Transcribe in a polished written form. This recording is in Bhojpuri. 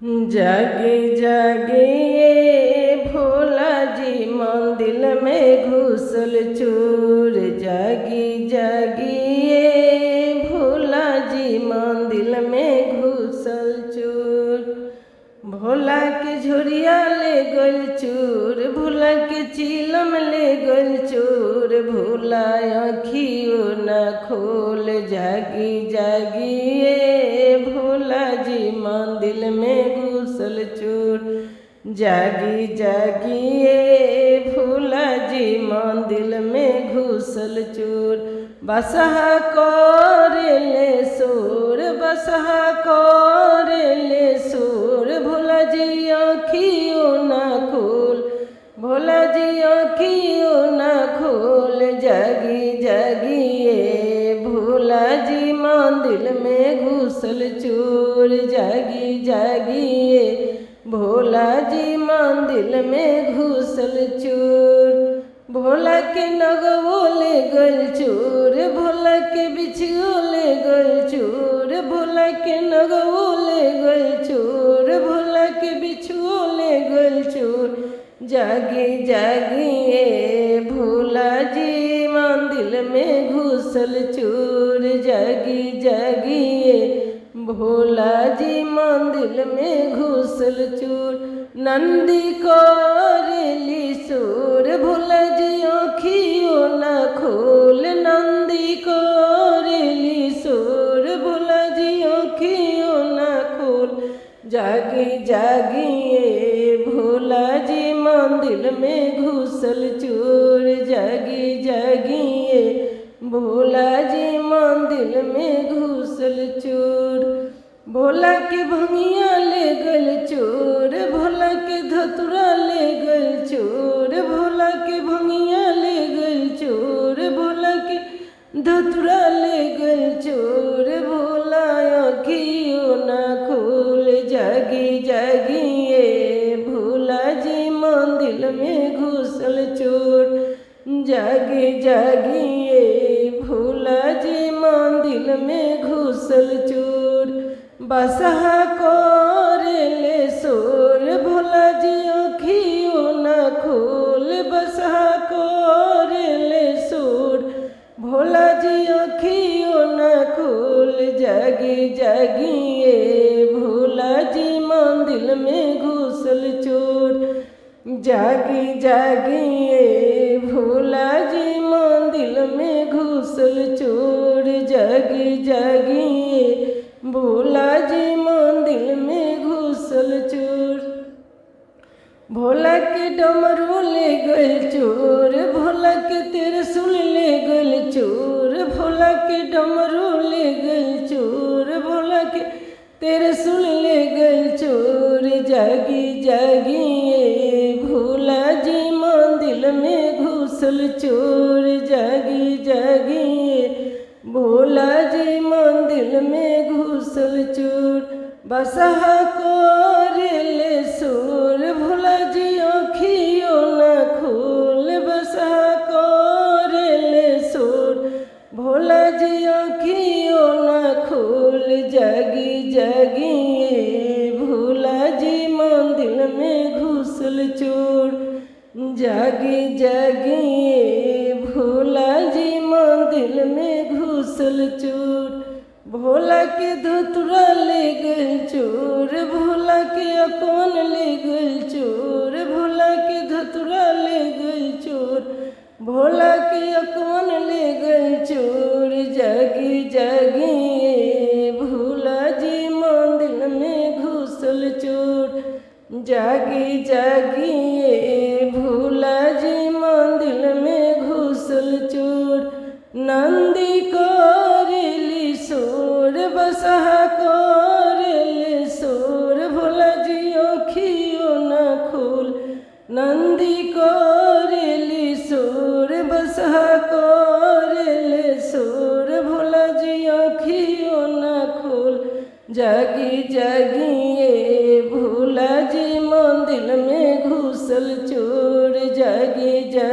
जागे जागे ये भोला जी मंदिर में घुसल चोर। जागी जागी ये भोला जी मंदिर में घुसल चोर। भोला के झोरिया ले गल चोर, भोला के चीलम ले गल चोर। भोला आँखियों न खोल। जागी जागी ये भोला जी मंदिर में घुसल चोर। जागी जागी ये भोला जी मंदिर में घुसल चोर। बसहा करेले सोर, बसहा करेले सोर। भोला जी आँखियों न खोल, भोला जी आँखियों न खोल। जागी जागी ये भोला जी मंदिर में घुसल चोर। जागी जागी ये भोला जी मंदिर में घुसल चोर। भोला के नगवो ले गल चोर, भोला के बिछुओ ले गल चोर। भोला के नगवो ले गल चोर, भोला के बिछुओ ले गल चोर। जागी जागी ये भोला जी मंदिर में घुसल चोर। जागी जागी ये भोला जी मंदिर में घुसल चोर। नंदी करेली सोर, भोला जी आँखियों न खोल। नंदी करेली सोर, भोला जी आँखियों न खोल। जागी जागी ये भोला जी मंदिर में घुसल चोर। जागी जागी ये भोला जी मंदिर में घुसल चोर। भोला के भंगिया ले गल चोर, भोला के धतुरा ले गल चोर। भोला के भंगिया ले गल चोर, भोला के धतुरा ले गल चोर। भोला आँखियों न खोल। जागी जागी ये भोला जी मंदिर में घुसल चोर। जागी जागी ये भोला जी मंदिर में घुसल चोर। बसहा करेले सोर, भोला जी आँखियों न खोल। बसहा करेले सोर, भोला जी आँखियों न खोल। जागी जागी ये भोला जी मंदिर में घुसल चोर। जागी जागी ये भोला जी मंदिर में घुसल चोर। जागी जागी ये भोला जी मंदिर में घुसल चोर। भोला के डमरू ले गल चोर, भोला के त्रिशूल ले गल चोर। भोला के डमरू ले गल चोर, भोला के त्रिशूल ले गल चोर। जागी जागी ये भोला जी मंदिर में घुसल चोर। जागी जागी ये भोला जी मंदिर में घुसल चोर। बसहा करेले सोर, भोला जी आँखियों न खोल। बसहा करेले सोर, भोला जी आँखियों न खोल। जागी जागी ये भोला जी मंदिर में घुसल चोर। जागी जागी ये भोला जी मंदिर में घुसल चोर। भोला के धतुरा ले गल चोर, भोला के अकौन ले गल चोर। भोला के धतुरा ले गल चोर, भोला के अकौन ले गल चोर। जागी जागी ये भोला जी मंदिर में घुसल चोर। जागी जागी ये भोला जी मंदिर में घुसल चोर। नंदी करेली सोर, बसहा करेले सोर। भोला जी आँखियों न खोल। नंदी करेली सोर, बसहा करेले सोर। भोला जी आँखियों न खोल। जागी जागी ये भोला जी मंदिर में घुसल चोर। जागी जागी